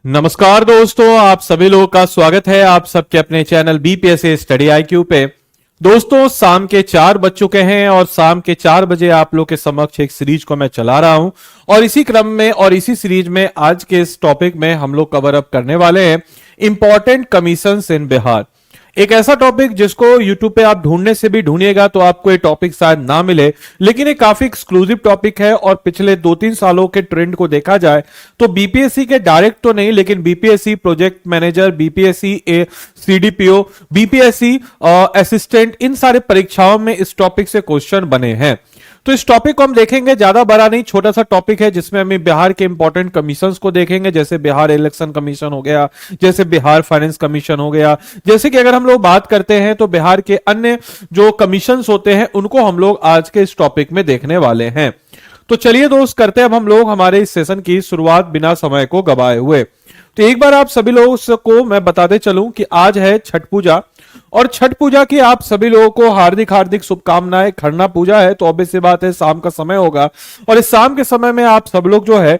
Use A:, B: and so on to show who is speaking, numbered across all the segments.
A: नमस्कार दोस्तों, आप सभी लोगों का स्वागत है आप सबके अपने चैनल बीपीएससी स्टडी आईक्यू पे। दोस्तों, शाम के 4 बज चुके हैं और शाम के 4 बजे आप लोग के समक्ष एक सीरीज को मैं चला रहा हूं और इसी क्रम में और इसी सीरीज में आज के इस टॉपिक में हम लोग कवर अप करने वाले हैं इंपॉर्टेंट कमीशंस इन बिहार। एक ऐसा टॉपिक जिसको यूट्यूब पे आप ढूंढने से भी ढूंढिएगा तो आपको ये टॉपिक शायद ना मिले, लेकिन ये काफी एक्सक्लूसिव टॉपिक है और पिछले 2-3 सालों के ट्रेंड को देखा जाए तो बीपीएससी के डायरेक्ट तो नहीं, लेकिन BPSC project manager, BPSC CDPO, BPSC assistant, इन सारे परीक्षाओं में इस टॉपिक से क्वेश्चन बने हैं। तो इस टॉपिक को हम देखेंगे, ज्यादा बड़ा नहीं, छोटा सा टॉपिक है जिसमें हम बिहार के इंपॉर्टेंट कमीशंस को देखेंगे, जैसे बिहार इलेक्शन कमीशन हो गया, जैसे बिहार फाइनेंस कमीशन हो गया। जैसे कि अगर हम लोग बात करते हैं तो बिहार के अन्य जो कमीशंस होते हैं उनको हम लोग आज के इस टॉपिक में देखने वाले हैं। तो चलिए दोस्त, करते हैं अब हम लोग हमारे इस सेशन की शुरुआत बिना समय को गवाए हुए। तो एक बार आप सभी लोगों को मैं बताते चलूं कि आज है छठ पूजा और छठ पूजा की आप सभी लोगों को हार्दिक हार्दिक शुभकामनाएं। खरना पूजा है तो ऑब्वियस सी बात है शाम का समय होगा और इस शाम के समय में आप सब लोग जो है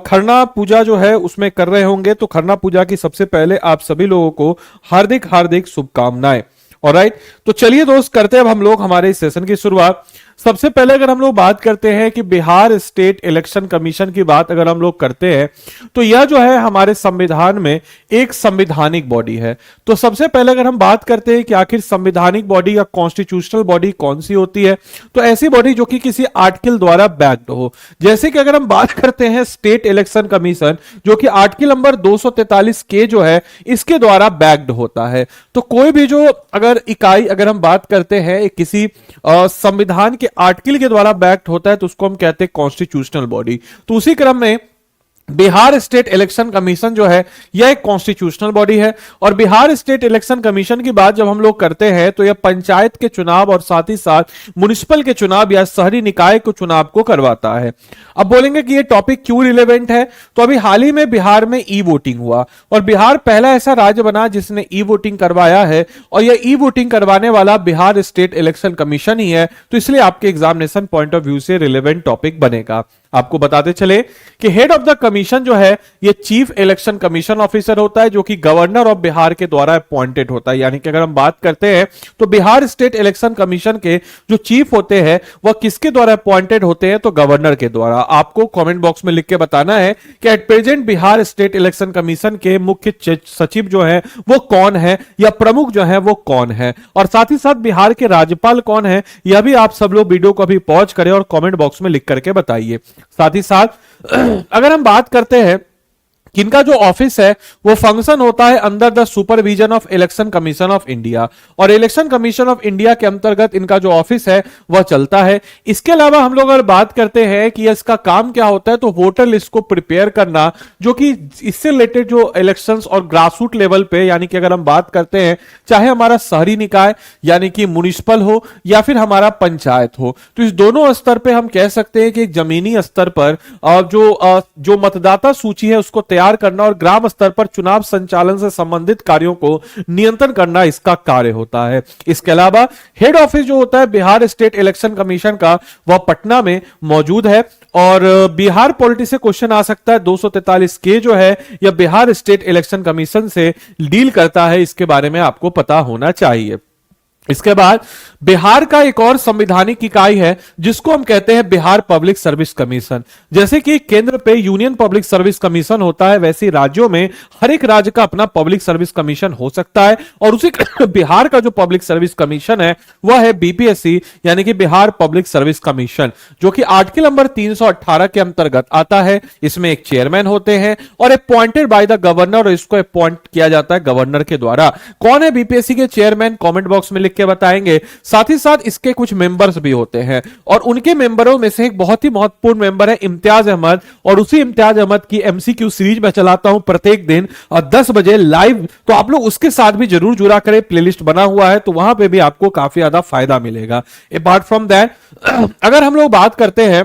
A: खरना पूजा जो है उसमें कर रहे होंगे। तो खरना पूजा की सबसे पहले आप सभी लोगों को हार्दिक हार्दिक शुभकामनाएं। ऑलराइट, तो चलिए दोस्त, करते हैं अब हम लोग हमारे इस सेशन की शुरुआत। सबसे पहले अगर हम लोग बात करते हैं कि बिहार स्टेट इलेक्शन कमीशन की बात अगर हम लोग करते हैं तो यह जो है हमारे संविधान में एक संवैधानिक बॉडी है। तो सबसे पहले अगर हम बात करते हैं कि आखिर संवैधानिक बॉडी या कॉन्स्टिट्यूशनल बॉडी कौन सी होती है, तो ऐसी बॉडी जो कि किसी आर्टिकल द्वारा बैक्ड हो। जैसे कि अगर हम बात करते हैं स्टेट इलेक्शन कमीशन, जो कि आर्टिकल नंबर 243 के जो है इसके द्वारा बैक्ड होता है। तो कोई भी जो अगर इकाई अगर हम बात करते हैं किसी संविधान के आर्टिकल के द्वारा बैक्ट होता है तो उसको हम कहते हैं कॉन्स्टिट्यूशनल बॉडी। तो उसी क्रम में बिहार स्टेट इलेक्शन कमीशन जो है यह एक कॉन्स्टिट्यूशनल बॉडी है। और बिहार स्टेट इलेक्शन कमीशन की बात जब हम लोग करते हैं तो यह पंचायत के चुनाव और साथ ही साथ म्युनिसिपल के चुनाव या शहरी निकाय के चुनाव को करवाता है। अब बोलेंगे कि यह टॉपिक क्यों रिलेवेंट है, तो अभी हाल ही में बिहार में ई वोटिंग हुआ और बिहार पहला ऐसा राज्य बना जिसने ई वोटिंग करवाया है और यह ई वोटिंग करवाने वाला बिहार स्टेट इलेक्शन कमीशन ही है। तो इसलिए आपके एग्जामिनेशन पॉइंट ऑफ व्यू से रिलेवेंट टॉपिक बनेगा। आपको बताते चले कि हेड ऑफ द कमीशन जो है ये चीफ इलेक्शन कमीशन ऑफिसर होता है, जो कि गवर्नर ऑफ बिहार के द्वारा अपॉइंटेड होता है। यानी कि अगर हम बात करते हैं तो बिहार स्टेट इलेक्शन कमीशन के जो चीफ होते हैं वह किसके द्वारा अपॉइंटेड होते हैं, तो गवर्नर के द्वारा। आपको कमेंट बॉक्स में लिख के बताना है कि at present Bihar state election commission के मुख्य सचिव जो है वो कौन है या प्रमुख जो है वो कौन है, और साथ ही साथ बिहार के राज्यपाल कौन है, यह भी आप सब लोग वीडियो को अभी पॉज करें और कमेंट बॉक्स में लिख करके बताइए। साथ ही साथ अगर हम बात करते हैं किनका जो ऑफिस है वो फंक्शन होता है under the supervision of election commission of India, और इलेक्शन कमीशन ऑफ इंडिया के अंतर्गत इनका जो ऑफिस है वह चलता है। इसके अलावा हम लोग अगर बात करते हैं कि इसका काम क्या होता है, तो वोटर लिस्ट को प्रिपेयर करना, जो कि इससे रिलेटेड जो इलेक्शंस और ग्रासरूट लेवल पे, यानी कि अगर हम बात करते हैं चाहे हमारा शहरी निकाय यानी कि म्युनिसिपल हो या फिर हमारा पंचायत हो, तो इस दोनों स्तर पे हम कह सकते हैं कि एक जमीनी स्तर पर जो मतदाता सूची है उसको तैयार करना और ग्राम स्तर पर चुनाव संचालन से संबंधित कार्यों को नियंत्रण करना इसका कार्य होता है। इसके अलावा हेड ऑफिस जो होता है बिहार स्टेट इलेक्शन कमीशन का वह पटना में मौजूद है। और बिहार पॉलिटी से क्वेश्चन आ सकता है 243 के जो है यह बिहार स्टेट इलेक्शन कमीशन से डील करता है, इसके बारे में आपको पता होना चाहिए। इसके बाद बिहार का एक और संवैधानिक इकाई है जिसको हम कहते हैं बिहार पब्लिक सर्विस कमीशन। जैसे कि केंद्र पे यूनियन पब्लिक सर्विस कमीशन होता है, वैसे राज्यों में हर एक राज्य का अपना पब्लिक सर्विस कमीशन हो सकता है, और उसी बिहार का जो पब्लिक सर्विस कमीशन है वह है बीपीएससी यानी कि बिहार पब्लिक सर्विस कमीशन, जो कि आर्टिकल नंबर 318 के अंतर्गत आता है। इसमें एक चेयरमैन होते हैं और अपॉइंटेड बाय द गवर्नर, और इसको अपॉइंट किया जाता है गवर्नर के द्वारा। कौन है बीपीएससी के चेयरमैन, कमेंट बॉक्स में लिख के बताएंगे। साथ ही साथ इसके कुछ मेंबर्स भी होते हैं और उनके मेंबरों में से एक बहुत ही महत्वपूर्ण मेंबर है इम्तियाज अहमद, और उसी इम्तियाज अहमद की एमसीक्यू सीरीज में चलाता हूं प्रत्येक दिन 10 बजे लाइव। तो आप लोग उसके साथ भी जरूर जुड़ा करें, प्लेलिस्ट बना हुआ है तो वहां पे भी आपको काफी ज्यादा फायदा मिलेगा। अपार्ट फ्रॉम दैट अगर हम लोग बात करते हैं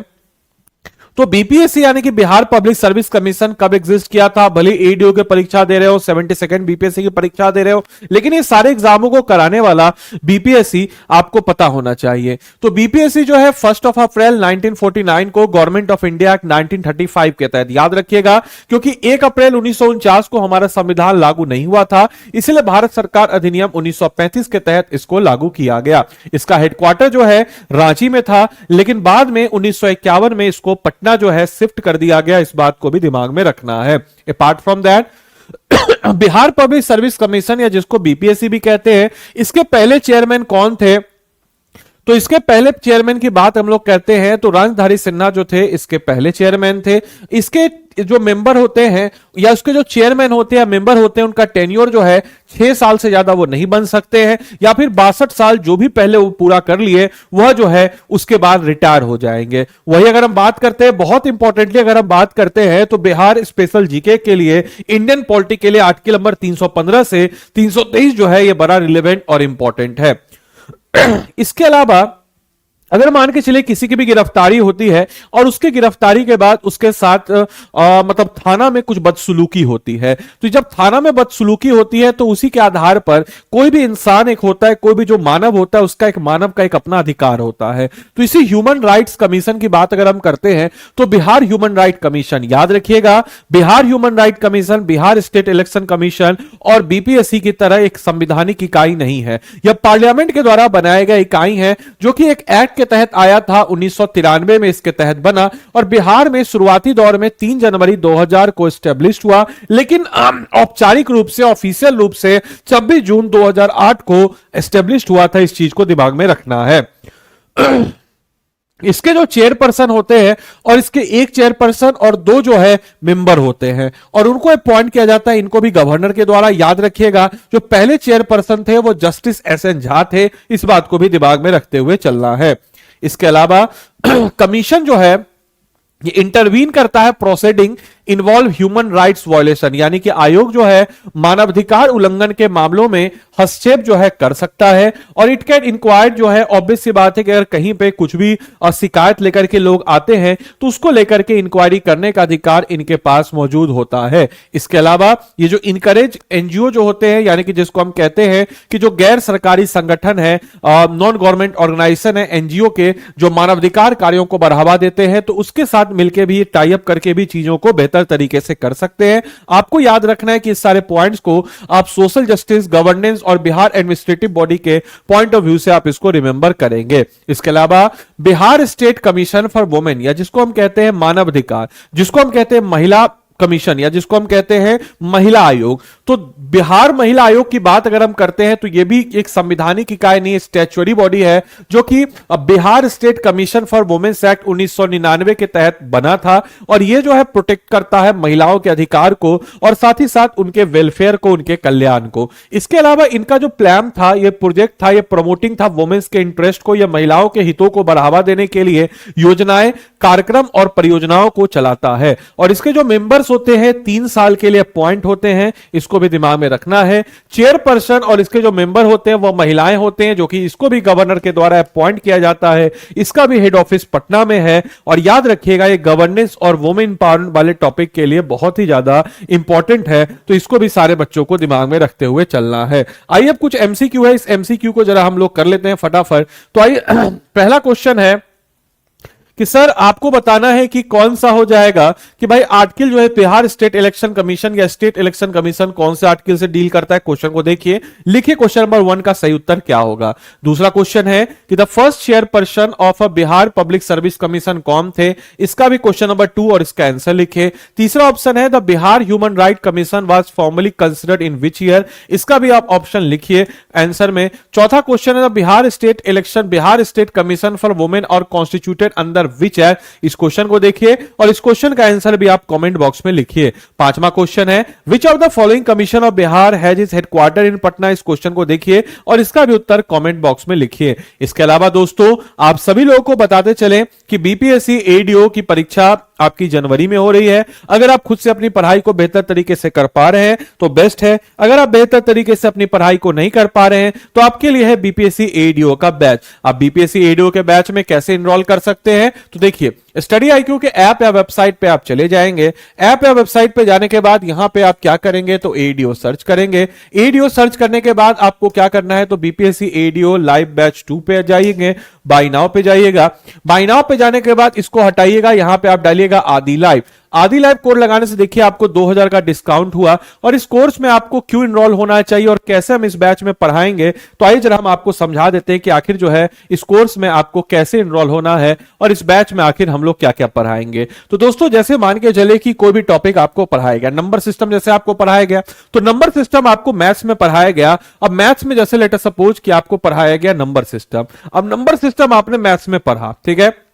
A: तो बीपीएससी यानी कि बिहार पब्लिक सर्विस कमीशन कब एग्जिस्ट किया था? भले एडीओ की परीक्षा दे रहे हो, 72nd बीपीएससी की परीक्षा दे रहे हो, लेकिन ये सारे एग्जामों को कराने वाला बीपीएससी आपको पता होना चाहिए। तो बीपीएससी जो है 1 अप्रैल 1949 को गवर्नमेंट ऑफ इंडिया एक्ट 1935 के तहत, याद रखिएगा क्योंकि 1 अप्रैल 1949 को हमारा संविधान लागू नहीं हुआ था, इसलिए भारत सरकार अधिनियम 1935 के तहत इसको लागू किया गया। इसका हेडक्वार्टर जो है रांची में था, लेकिन बाद में 1951 में इसको पटना जो है शिफ्ट कर दिया गया। इस बात को भी दिमाग में रखना है। Apart from that Bihar public service commission या जिसको बीपीएससी भी कहते हैं, इसके पहले चेयरमैन कौन थे? तो इसके पहले चेयरमैन की बात हम लोग कहते हैं तो राजधारी सिन्हा जो थे इसके पहले चेयरमैन थे। इसके जो मेंबर होते हैं या उसके जो चेयरमैन होते हैं, मेंबर होते हैं, उनका टेन्योर जो है 6 साल से ज्यादा वो नहीं बन सकते हैं, या फिर 62 साल जो भी पहले वो पूरा कर लिए वह जो है उसके बाद रिटायर हो जाएंगे। वही अगर हम बात करते हैं, बहुत इंपॉर्टेंटली अगर हम बात करते हैं तो बिहार स्पेशल जीके के लिए, इंडियन पॉलिटी के लिए आर्टिकल नंबर 315 से 323 जो है ये बड़ा रिलेवेंट और इंपॉर्टेंट है। इसके अलावा अगर मान के चले किसी की भी गिरफ्तारी होती है और उसके गिरफ्तारी के बाद उसके साथ मतलब थाना में कुछ बदसलूकी होती है, तो जब थाना में बदसलूकी होती है तो उसी के आधार पर कोई भी इंसान एक होता है, कोई भी जो मानव होता है उसका एक मानव का एक अपना अधिकार होता है। तो इसी ह्यूमन राइट्स कमीशन की बात अगर हम करते हैं तो बिहार ह्यूमन राइट कमीशन, याद रखिएगा Bihar human right commission Bihar state election commission और बीपीएससी की तरह एक संवैधानिक इकाई नहीं है। यह पार्लियामेंट के द्वारा बनाया गया इकाई है जो कि एक एक्ट के तहत आया था, 1993 में इसके तहत बना और बिहार में शुरुआती दौर में 3 जनवरी 2000 को एस्टेब्लिश हुआ, लेकिन औपचारिक रूप से, ऑफिशियल रूप से 26 जून 2008 को एस्टेब्लिश हुआ था। इस चीज को दिमाग में रखना है। इसके जो चेयरपर्सन होते हैं और इसके एक चेयरपर्सन और 2 जो है मेंबर होते हैं और उनको अपॉइंट किया जाता है, इनको भी गवर्नर के द्वारा। याद रखिएगा जो पहले चेयरपर्सन थे वो जस्टिस एसएन झा थे, इस बात को भी दिमाग में रखते हुए चलना है। इसके अलावा कमीशन जो है ये इंटरवीन करता है proceeding involve human rights violation, यानी कि आयोग जो है मानवाधिकार उल्लंघन के मामलों में हस्तक्षेप जो है कर सकता है। और इट कैन इंक्वायर जो है, ऑब्वियस सी बात है कि अगर कहीं पे कुछ भी शिकायत लेकर के लोग आते हैं तो उसको लेकर के इंक्वायरी करने का अधिकार इनके पास मौजूद होता है। इसके अलावा ये जो इनकरेज एनजीओ जो होते हैं, यानी कि जिसको हम कहते हैं कि जो गैर सरकारी संगठन है, नॉन गवर्नमेंट ऑर्गेनाइजेशन है, एनजीओ के जो मानवाधिकार कार्यों को बढ़ावा देते हैं, तो उसके साथ मिलकर भी टाई अप करके भी चीजों को बेहतर तरीके से कर सकते हैं। आपको याद रखना है कि इस सारे पॉइंट्स को आप सोशल जस्टिस, गवर्नेंस और बिहार एडमिनिस्ट्रेटिव बॉडी के पॉइंट ऑफ व्यू से आप इसको रिमेंबर करेंगे। इसके अलावा Bihar state commission for women या जिसको हम कहते हैं मानव अधिकार, जिसको हम कहते हैं महिला कमीशन या जिसको हम कहते हैं महिला आयोग, तो बिहार महिला आयोग की बात अगर हम करते हैं तो यह भी एक संवैधानिक इकाई नहीं, स्टैट्यूटरी बॉडी है जो कि Bihar state commission for women's act 1999 के तहत बना था और यह जो है प्रोटेक्ट करता है महिलाओं के अधिकार को और साथ ही साथ उनके वेलफेयर को, उनके कल्याण को। इसके अलावा इनका जो प्लान था, यह प्रोजेक्ट था, यह प्रमोटिंग था वुमेन्स के इंटरेस्ट को या महिलाओं के हितों को बढ़ावा देने के लिए योजनाएं, कार्यक्रम और परियोजनाओं को चलाता है। और इसके जो मेंबर्स होते हैं 3 साल के लिए अपॉइंट होते हैं, इसको भी दिमाग में रखना है। चेयरपर्सन और इसके जो मेंबर होते हैं वो महिलाएं होते हैं, जो कि इसको भी गवर्नर के द्वारा अपॉइंट किया जाता है। इसका भी हेड ऑफिस पटना में है। और याद रखिएगा ये गवर्नेंस और वुमेन एम्पावरमेंट वाले टॉपिक के लिए बहुत ही ज्यादा इंपॉर्टेंट है, तो इसको भी सारे बच्चों को दिमाग में रखते हुए चलना है। आइए अब कुछ एमसीक्यू है, इस एमसीक्यू को जरा हम लोग कर लेते हैं फटाफट। तो आइए पहला क्वेश्चन है कि सर आपको बताना है कि कौन सा हो जाएगा कि भाई आर्टिकल जो है बिहार स्टेट इलेक्शन कमीशन या स्टेट इलेक्शन कमीशन कौन से आर्टिकल से डील करता है। क्वेश्चन को देखिए, लिखिए क्वेश्चन नंबर 1 का सही उत्तर क्या होगा। दूसरा क्वेश्चन है कि the first chairperson of a Bihar public service commission कौन थे, इसका भी क्वेश्चन नंबर 2 और इसका आंसर लिखिए। तीसरा ऑप्शन है the Bihar human right commission was formally considered in which year, इसका भी आप ऑप्शन लिखिए आंसर में। चौथा क्वेश्चन है the Bihar state commission for women और कॉन्स्टिट्यूटेड अंडर विच है, इस क्वेश्चन को देखिए और इस क्वेश्चन का आंसर भी आप कमेंट बॉक्स में लिखिए। पांचवा क्वेश्चन है which of the following commission of Bihar has its headquarter in Patna, इस क्वेश्चन को देखिए और इसका भी उत्तर कमेंट बॉक्स में लिखिए। इसके अलावा दोस्तों आप सभी लोगों को बताते चलें कि बीपीएससी एडीओ की परीक्षा आपकी जनवरी में हो रही है। अगर आप खुद से अपनी पढ़ाई को बेहतर तरीके से कर पा रहे हैं तो बेस्ट है, अगर आप बेहतर तरीके से अपनी पढ़ाई को नहीं कर पा रहे हैं तो आपके लिए है बीपीएससी एडीओ का बैच। आप बीपीएससी एडीओ के बैच में कैसे एनरोल कर सकते हैं, तो देखिए स्टडी IQ के ऐप या वेबसाइट पे आप चले जाएंगे। ऐप या वेबसाइट पे जाने के बाद यहां पे आप क्या करेंगे तो ADO सर्च करेंगे। ADO सर्च करने के बाद आपको क्या करना है तो BPSC ADO लाइव बैच 2 पे जाइएगा, बाय नाउ पे जाइएगा। बाय नाउ पे जाने के बाद इसको हटाइएगा, यहां पे आप डालिएगा आदि लाइव। आदि लाइव कोड लगाने से देखिए आपको 2000 का डिस्काउंट हुआ। और इस कोर्स में आपको क्यों इनरोल होना चाहिए और कैसे हम इस बैच में पढ़ाएंगे, तो आइए जरा हम आपको समझा देते हैं कि आखिर जो है इस कोर्स में आपको कैसे इनरोल होना है और इस बैच में आखिर हम लोग क्या क्या पढ़ाएंगे। तो दोस्तों जैसे मान के चले कि कोई भी टॉपिक आपको पढ़ाया गया, नंबर सिस्टम जैसे आपको पढ़ाया गया, तो नंबर सिस्टम आपको मैथ्स में पढ़ाया गया। अब मैथ्स में जैसे लेटर सपोज कि आपको पढ़ाया गया नंबर सिस्टम, अब नंबर सिस्टम आपने मैथ्स में पढ़ा, ठीक है।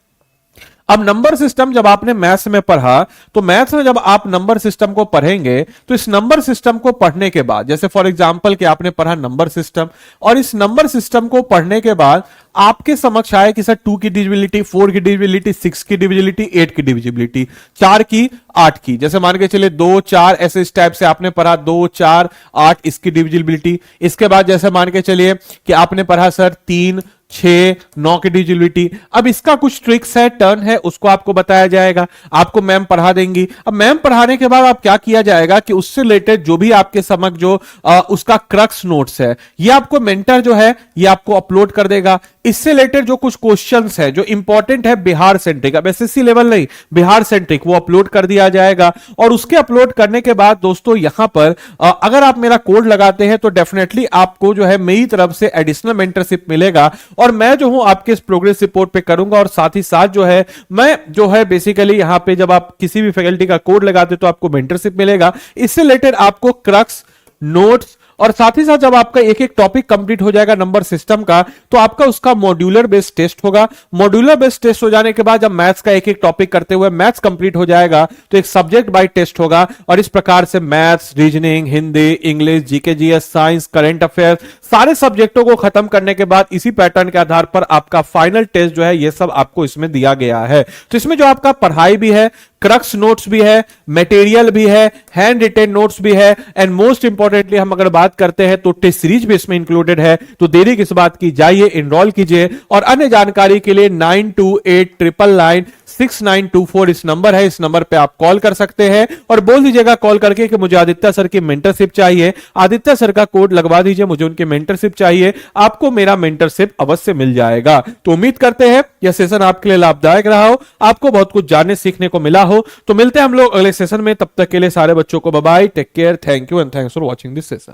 A: अब नंबर सिस्टम जब आपने मैथ्स में पढ़ा, तो मैथ्स में जब आप नंबर सिस्टम को पढ़ेंगे तो इस नंबर सिस्टम को पढ़ने के बाद, जैसे फॉर एग्जांपल कि आपने पढ़ा नंबर सिस्टम, और इस नंबर सिस्टम को पढ़ने के बाद आपके समक्ष आए कि सर 2 की डिविजिबिलिटी, 4 की डिविजिबिलिटी, 6 की डिविजिबिलिटी, 8 की डिविजिबिलिटी, 4 की, 8 की, जैसे मान के चले 2 4 ऐसे इस टाइप से आपने पढ़ा 2 4 8 इसकी डिविजिबिलिटी। इसके बाद जैसे मान के चलिए कि आपने पढ़ा सर 3 6 9 की डिविजिबिलिटी। अब इसका कुछ ट्रिक्स है, टर्न है, उसको आपको बताया जाएगा, आपको मैम पढ़ा देंगी। अब मैम पढ़ाने के बाद आप क्या किया जाएगा कि उससे रिलेटेड जो भी आपके समक्ष जो उसका क्रक्स नोट्स है, ये आपको मेंटर जो है ये आपको अपलोड कर देगा। इससे रिलेटेड जो कुछ क्वेश्चंस है जो इंपॉर्टेंट है बिहार सेंट्रिक, अब SSC लेवल नहीं, बिहार सेंट्रिक, वो अपलोड कर दिया जाएगा। और उसके अपलोड करने के बाद दोस्तों यहां पर अगर आप मेरा कोड लगाते हैं तो डेफिनेटली आपको जो है मेरी तरफ से एडिशनल मेंटरशिप मिलेगा। और मैं जो हूं आपके इस प्रोग्रेस रिपोर्ट पे करूंगा, और साथ ही साथ जो है मैं जो है बेसिकली यहां पे जब आप किसी भी फैकल्टी का कोड लगाते तो आपको मेंटरशिप मिलेगा। इससे रिलेटेड आपको क्रक्स नोट्स, और साथ ही साथ जब आपका एक एक टॉपिक कंप्लीट हो जाएगा नंबर सिस्टम का, तो आपका उसका मॉड्यूलर बेस्ड टेस्ट होगा। मॉड्यूलर बेस्ड टेस्ट हो जाने के बाद जब मैथ्स का एक एक टॉपिक करते हुए मैथ्स कंप्लीट हो जाएगा तो एक सब्जेक्ट बाय टेस्ट होगा। और इस प्रकार से maths, reasoning, Hindi, English, GK GS, science, current affairs, सारे सब्जेक्टों को खत्म करने के बाद इसी पैटर्न के आधार पर आपका फाइनल टेस्ट जो है ये सब आपको इसमें दिया गया है। तो इसमें जो आपका पढ़ाई भी है, क्रक्स नोट्स भी है, मटेरियल भी है, हैंड रिटेन नोट्स भी है, एंड मोस्ट इंपॉर्टेंटली हम अगर बात करते हैं तो टेस्ट सीरीज भी इसमें इंक्लूडेड है। तो देरी किस बात की, जाइए इनरोल कीजिए। और अन्य जानकारी के लिए 9289996924 इस नंबर है, इस नंबर पे आप कॉल कर सकते हैं और बोल दीजिएगा कॉल करके कि मुझे आदित्य सर की मेंटरशिप चाहिए, आदित्य सर का कोड लगवा दीजिए, मुझे उनकी मेंटरशिप चाहिए, आपको मेरा मेंटरशिप अवश्य मिल जाएगा। तो उम्मीद करते हैं यह सेशन आपके लिए लाभदायक रहा हो, आपको बहुत कुछ जानने सीखने को मिला हो। तो मिलते हैं हम लोग अगले सेशन में, तब तक के लिए सारे बच्चों को bye bye, take care, thank you and thanks for watching this session.